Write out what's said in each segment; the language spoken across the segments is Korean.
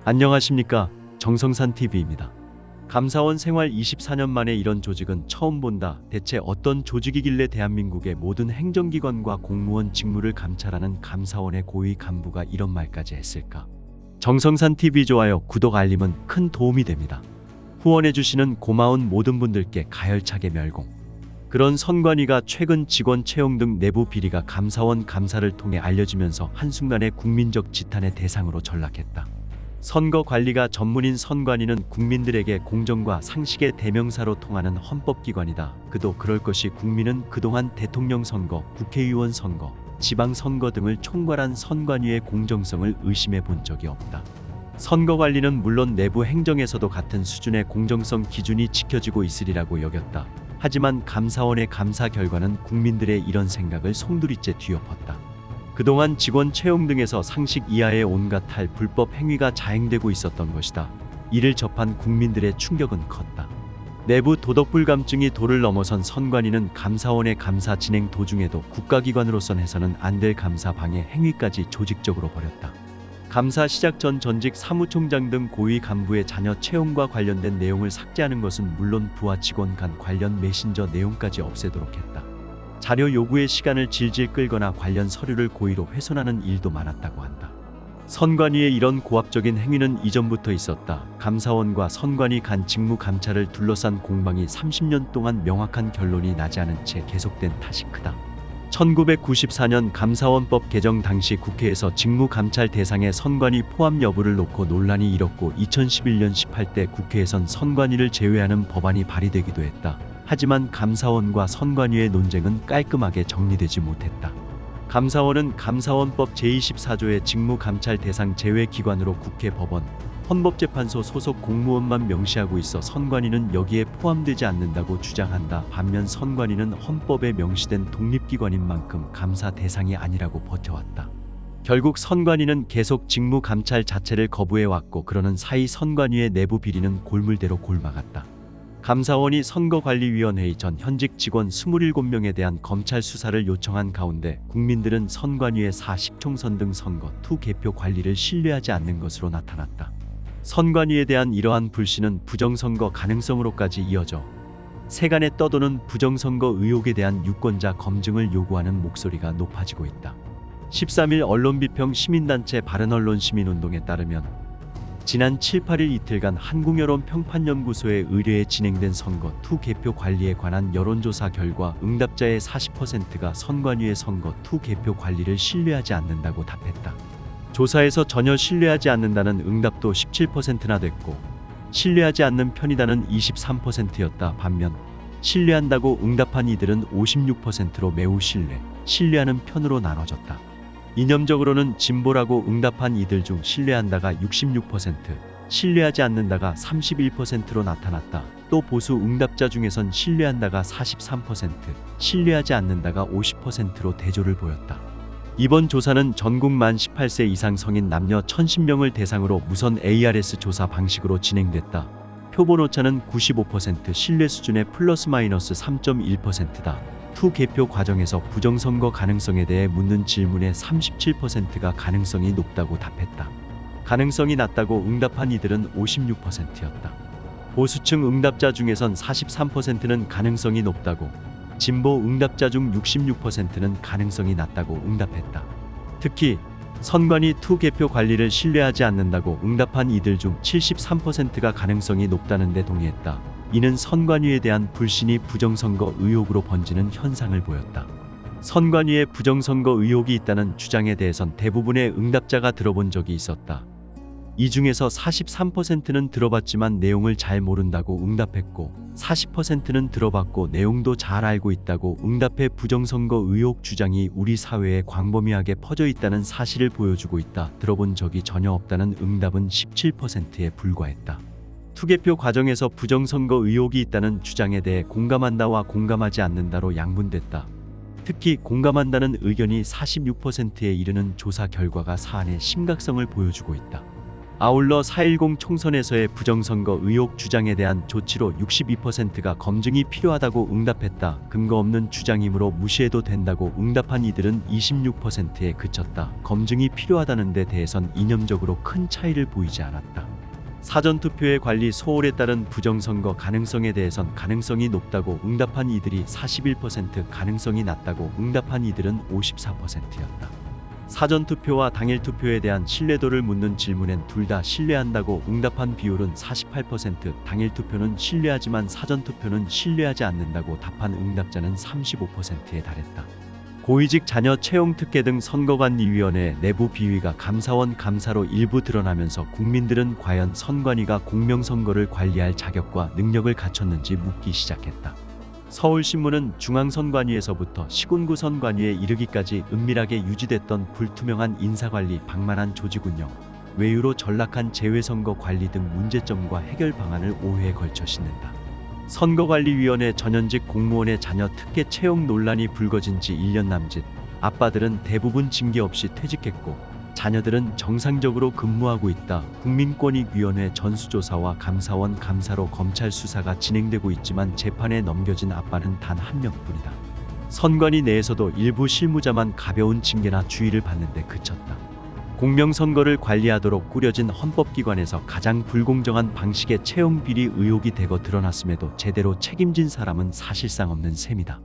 안녕하십니까. 정성산TV입니다. 감사원 생활 24년 만에 이런 조직은 처음 본다. 대체 어떤 조직이길래 대한민국의 모든 행정기관과 공무원 직무를 감찰하는 감사원의 고위 간부가 이런 말까지 했을까? 정성산TV 좋아요, 구독, 알림은 큰 도움이 됩니다. 후원해주시는 고마운 모든 분들께 가열차게 멸공. 그런 선관위가 최근 직원 채용 등 내부 비리가 감사원 감사를 통해 알려지면서 한순간에 국민적 지탄의 대상으로 전락했다. 선거 관리가 전문인 선관위는 국민들에게 공정과 상식의 대명사로 통하는 헌법기관이다. 그도 그럴 것이 국민은 그동안 대통령 선거, 국회의원 선거, 지방선거 등을 총괄한 선관위의 공정성을 의심해 본 적이 없다. 선거 관리는 물론 내부 행정에서도 같은 수준의 공정성 기준이 지켜지고 있으리라고 여겼다. 하지만 감사원의 감사 결과는 국민들의 이런 생각을 송두리째 뒤엎었다. 그동안 직원 채용 등에서 상식 이하의 온갖 불법 행위가 자행되고 있었던 것이다. 이를 접한 국민들의 충격은 컸다. 내부 도덕불감증이 도를 넘어선 선관위는 감사원의 감사 진행 도중에도 국가기관으로선 해서는 안 될 감사 방해 행위까지 조직적으로 벌였다. 감사 시작 전 전직 사무총장 등 고위 간부의 자녀 채용과 관련된 내용을 삭제하는 것은 물론 부하 직원 간 관련 메신저 내용까지 없애도록 했다. 자료 요구의 시간을 질질 끌거나 관련 서류를 고의로 훼손하는 일도 많았다고 한다. 선관위의 이런 고압적인 행위는 이전부터 있었다. 감사원과 선관위 간 직무 감찰을 둘러싼 공방이 30년 동안 명확한 결론이 나지 않은 채 계속된 탓이 크다. 1994년 감사원법 개정 당시 국회에서 직무 감찰 대상에 선관위 포함 여부를 놓고 논란이 일었고 2011년 18대 국회에선 선관위를 제외하는 법안이 발의되기도 했다. 하지만 감사원과 선관위의 논쟁은 깔끔하게 정리되지 못했다. 감사원은 감사원법 제24조의 직무 감찰 대상 제외 기관으로 국회, 법원, 헌법재판소 소속 공무원만 명시하고 있어 선관위는 여기에 포함되지 않는다고 주장한다. 반면 선관위는 헌법에 명시된 독립기관인 만큼 감사 대상이 아니라고 버텨왔다. 결국 선관위는 계속 직무 감찰 자체를 거부해왔고 그러는 사이 선관위의 내부 비리는 골물대로 골마갔다. 감사원이 선거관리위원회의 전 현직 직원 27명에 대한 검찰 수사를 요청한 가운데 국민들은 선관위의 40총선 등 선거 투 개표 관리를 신뢰하지 않는 것으로 나타났다. 선관위에 대한 이러한 불신은 부정선거 가능성으로까지 이어져 세간에 떠도는 부정선거 의혹에 대한 유권자 검증을 요구하는 목소리가 높아지고 있다. 13일 언론비평 시민단체 바른언론시민운동에 따르면 지난 7, 8일 이틀간 한국여론평판연구소의 의뢰에 진행된 선거 투 개표 관리에 관한 여론조사 결과 응답자의 40%가 선관위의 선거 투 개표 관리를 신뢰하지 않는다고 답했다. 조사에서 전혀 신뢰하지 않는다는 응답도 17%나 됐고 신뢰하지 않는 편이다는 23%였다. 반면 신뢰한다고 응답한 이들은 56%로 매우 신뢰하는 편으로 나눠졌다. 이념적으로는 진보라고 응답한 이들 중 신뢰한다가 66%, 신뢰하지 않는다가 31%로 나타났다. 또 보수 응답자 중에선 신뢰한다가 43%, 신뢰하지 않는다가 50%로 대조를 보였다. 이번 조사는 전국 만 18세 이상 성인 남녀 1010명을 대상으로 무선 ARS 조사 방식으로 진행됐다. 표본 오차는 95% 신뢰 수준의 플러스 마이너스 3.1%다. 투 개표 과정에서 부정선거 가능성에 대해 묻는 질문의 37%가 가능성이 높다고 답했다. 가능성이 낮다고 응답한 이들은 56%였다. 보수층 응답자 중에선 43%는 가능성이 높다고, 진보 응답자 중 66%는 가능성이 낮다고 응답했다. 특히 선관위 투 개표 관리를 신뢰하지 않는다고 응답한 이들 중 73%가 가능성이 높다는 데 동의했다. 이는 선관위에 대한 불신이 부정선거 의혹으로 번지는 현상을 보였다. 선관위에 부정선거 의혹이 있다는 주장에 대해선 대부분의 응답자가 들어본 적이 있었다. 이 중에서 43%는 들어봤지만 내용을 잘 모른다고 응답했고 40%는 들어봤고 내용도 잘 알고 있다고 응답해 부정선거 의혹 주장이 우리 사회에 광범위하게 퍼져 있다는 사실을 보여주고 있다. 들어본 적이 전혀 없다는 응답은 17%에 불과했다. 투개표 과정에서 부정선거 의혹이 있다는 주장에 대해 공감한다와 공감하지 않는다로 양분됐다. 특히 공감한다는 의견이 46%에 이르는 조사 결과가 사안의 심각성을 보여주고 있다. 아울러 4.10 총선에서의 부정선거 의혹 주장에 대한 조치로 62%가 검증이 필요하다고 응답했다. 근거 없는 주장이므로 무시해도 된다고 응답한 이들은 26%에 그쳤다. 검증이 필요하다는 데 대해선 이념적으로 큰 차이를 보이지 않았다. 사전투표의 관리 소홀에 따른 부정선거 가능성에 대해선 가능성이 높다고 응답한 이들이 41%, 가능성이 낮다고 응답한 이들은 54%였다. 사전투표와 당일투표에 대한 신뢰도를 묻는 질문엔 둘 다 신뢰한다고 응답한 비율은 48%, 당일투표는 신뢰하지만 사전투표는 신뢰하지 않는다고 답한 응답자는 35%에 달했다. 고위직 자녀 채용 특혜 등 선거관리위원회 내부 비위가 감사원 감사로 일부 드러나면서 국민들은 과연 선관위가 공명선거를 관리할 자격과 능력을 갖췄는지 묻기 시작했다. 서울신문은 중앙선관위에서부터 시군구 선관위에 이르기까지 은밀하게 유지됐던 불투명한 인사관리, 방만한 조직운영, 외유로 전락한 재외선거 관리 등 문제점과 해결 방안을 5회에 걸쳐 싣는다. 선거관리위원회 전현직 공무원의 자녀 특혜 채용 논란이 불거진 지 1년 남짓, 아빠들은 대부분 징계 없이 퇴직했고 자녀들은 정상적으로 근무하고 있다. 국민권익위원회 전수조사와 감사원 감사로 검찰 수사가 진행되고 있지만 재판에 넘겨진 아빠는 단 한 명뿐이다. 선관위 내에서도 일부 실무자만 가벼운 징계나 주의를 받는데 그쳤다. 공명선거를 관리하도록 꾸려진 헌법기관에서 가장 불공정한 방식의 채용 비리 의혹이 대거 드러났음에도 제대로 책임진 사람은 사실상 없는 셈이다.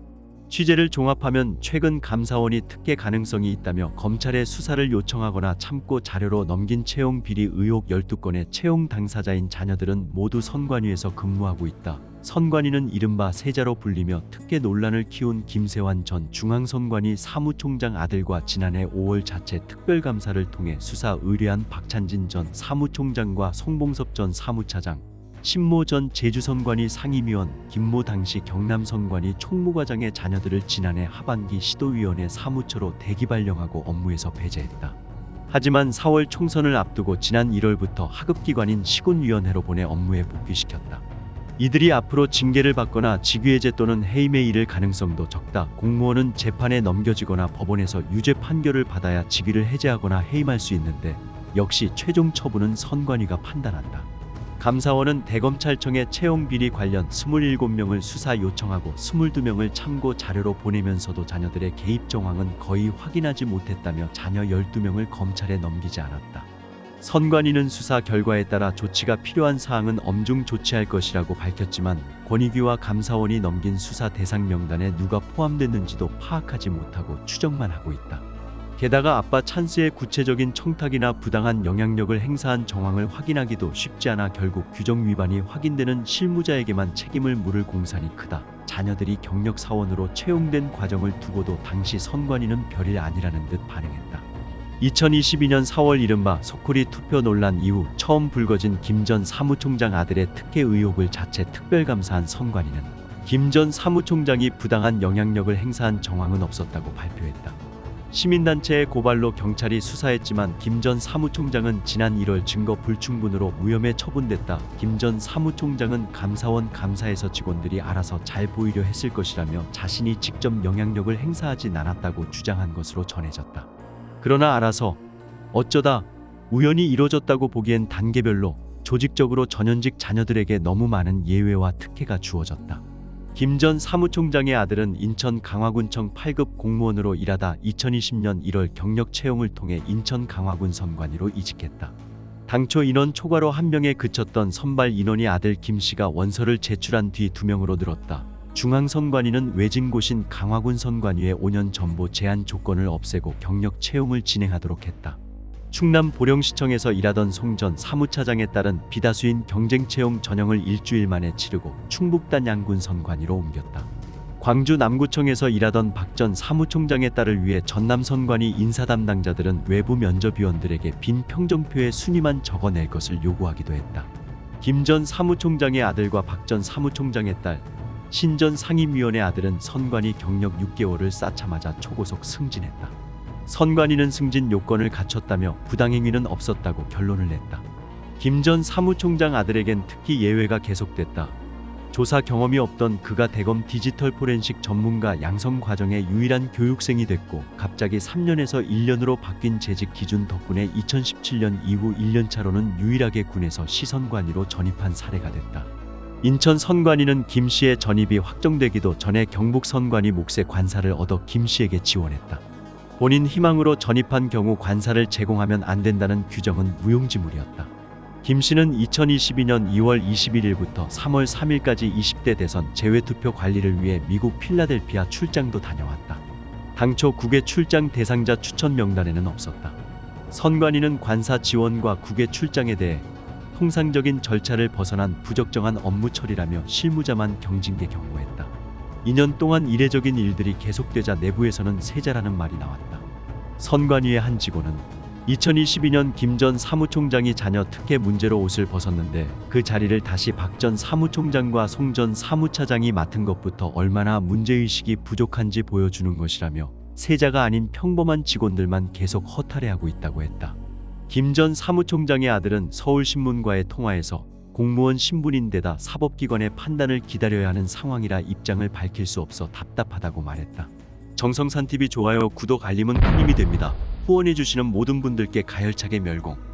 취재를 종합하면 최근 감사원이 특혜 가능성이 있다며 검찰에 수사를 요청하거나 참고 자료로 넘긴 채용 비리 의혹 12건의 채용 당사자인 자녀들은 모두 선관위에서 근무하고 있다. 선관위는 이른바 세자로 불리며 특혜 논란을 키운 김세환 전 중앙선관위 사무총장 아들과 지난해 5월 자체 특별감사를 통해 수사 의뢰한 박찬진 전 사무총장과 송봉섭 전 사무차장, 신모 전 제주선관위 상임위원, 김모 당시 경남선관위 총무과장의 자녀들을 지난해 하반기 시도위원회 사무처로 대기 발령하고 업무에서 배제했다. 하지만 4월 총선을 앞두고 지난 1월부터 하급기관인 시군위원회로 보내 업무에 복귀시켰다. 이들이 앞으로 징계를 받거나 직위해제 또는 해임에 이를 가능성도 적다. 공무원은 재판에 넘겨지거나 법원에서 유죄 판결을 받아야 직위를 해제하거나 해임할 수 있는데 역시 최종 처분은 선관위가 판단한다. 감사원은 대검찰청에 채용 비리 관련 27명을 수사 요청하고 22명을 참고 자료로 보내면서도 자녀들의 개입 정황은 거의 확인하지 못했다며 자녀 12명을 검찰에 넘기지 않았다. 선관위는 수사 결과에 따라 조치가 필요한 사항은 엄중 조치할 것이라고 밝혔지만 권익위와 감사원이 넘긴 수사 대상 명단에 누가 포함됐는지도 파악하지 못하고 추정만 하고 있다. 게다가 아빠 찬스의 구체적인 청탁이나 부당한 영향력을 행사한 정황을 확인하기도 쉽지 않아 결국 규정 위반이 확인되는 실무자에게만 책임을 물을 공산이 크다. 자녀들이 경력 사원으로 채용된 과정을 두고도 당시 선관위는 별일 아니라는 듯 반응했다. 2022년 4월 이른바 소쿠리 투표 논란 이후 처음 불거진 김 전 사무총장 아들의 특혜 의혹을 자체 특별감사한 선관위는 김 전 사무총장이 부당한 영향력을 행사한 정황은 없었다고 발표했다. 시민단체의 고발로 경찰이 수사했지만 김 전 사무총장은 지난 1월 증거 불충분으로 무혐의 처분됐다. 김 전 사무총장은 감사원 감사에서 직원들이 알아서 잘 보이려 했을 것이라며 자신이 직접 영향력을 행사하진 않았다고 주장한 것으로 전해졌다. 그러나 알아서 어쩌다 우연히 이뤄졌다고 보기엔 단계별로 조직적으로 전현직 자녀들에게 너무 많은 예외와 특혜가 주어졌다. 김 전 사무총장의 아들은 인천 강화군청 8급 공무원으로 일하다 2020년 1월 경력 채용을 통해 인천 강화군 선관위로 이직했다. 당초 인원 초과로 한 명에 그쳤던 선발 인원이 아들 김 씨가 원서를 제출한 뒤 2명으로 늘었다. 중앙선관위는 외진곳인 강화군 선관위의 5년 전보 제한 조건을 없애고 경력 채용을 진행하도록 했다. 충남 보령시청에서 일하던 송 전 사무차장에 따른 비다수인 경쟁채용 전형을 일주일 만에 치르고 충북단 양군 선관위로 옮겼다. 광주 남구청에서 일하던 박 전 사무총장의 딸을 위해 전남 선관위 인사 담당자들은 외부 면접위원들에게 빈 평정표에 순위만 적어낼 것을 요구하기도 했다. 김 전 사무총장의 아들과 박 전 사무총장의 딸, 신 전 상임위원의 아들은 선관위 경력 6개월을 쌓자마자 초고속 승진했다. 선관위는 승진 요건을 갖췄다며 부당행위는 없었다고 결론을 냈다. 김 전 사무총장 아들에겐 특히 예외가 계속됐다. 조사 경험이 없던 그가 대검 디지털 포렌식 전문가 양성 과정의 유일한 교육생이 됐고 갑자기 3년에서 1년으로 바뀐 재직 기준 덕분에 2017년 이후 1년차로는 유일하게 군에서 시선관이로 전입한 사례가 됐다. 인천 선관위는 김 씨의 전입이 확정되기도 전에 경북 선관위 몫의 관사를 얻어 김 씨에게 지원했다. 본인 희망으로 전입한 경우 관사를 제공하면 안 된다는 규정은 무용지물이었다. 김 씨는 2022년 2월 21일부터 3월 3일까지 20대 대선 재외투표 관리를 위해 미국 필라델피아 출장도 다녀왔다. 당초 국외 출장 대상자 추천 명단에는 없었다. 선관위는 관사 지원과 국외 출장에 대해 통상적인 절차를 벗어난 부적정한 업무 처리라며 실무자만 경징계 경고했다. 2년 동안 이례적인 일들이 계속되자 내부에서는 세자라는 말이 나왔다. 선관위의 한 직원은 2022년 김 전 사무총장이 자녀 특혜 문제로 옷을 벗었는데 그 자리를 다시 박 전 사무총장과 송 전 사무차장이 맡은 것부터 얼마나 문제의식이 부족한지 보여주는 것이라며 세자가 아닌 평범한 직원들만 계속 허탈해하고 있다고 했다. 김 전 사무총장의 아들은 서울신문과의 통화에서 공무원 신분인데다 사법기관의 판단을 기다려야 하는 상황이라 입장을 밝힐 수 없어 답답하다고 말했다. 정성산TV 좋아요, 구독, 알림은 큰 힘이 됩니다. 후원해주시는 모든 분들께 가열차게 멸공.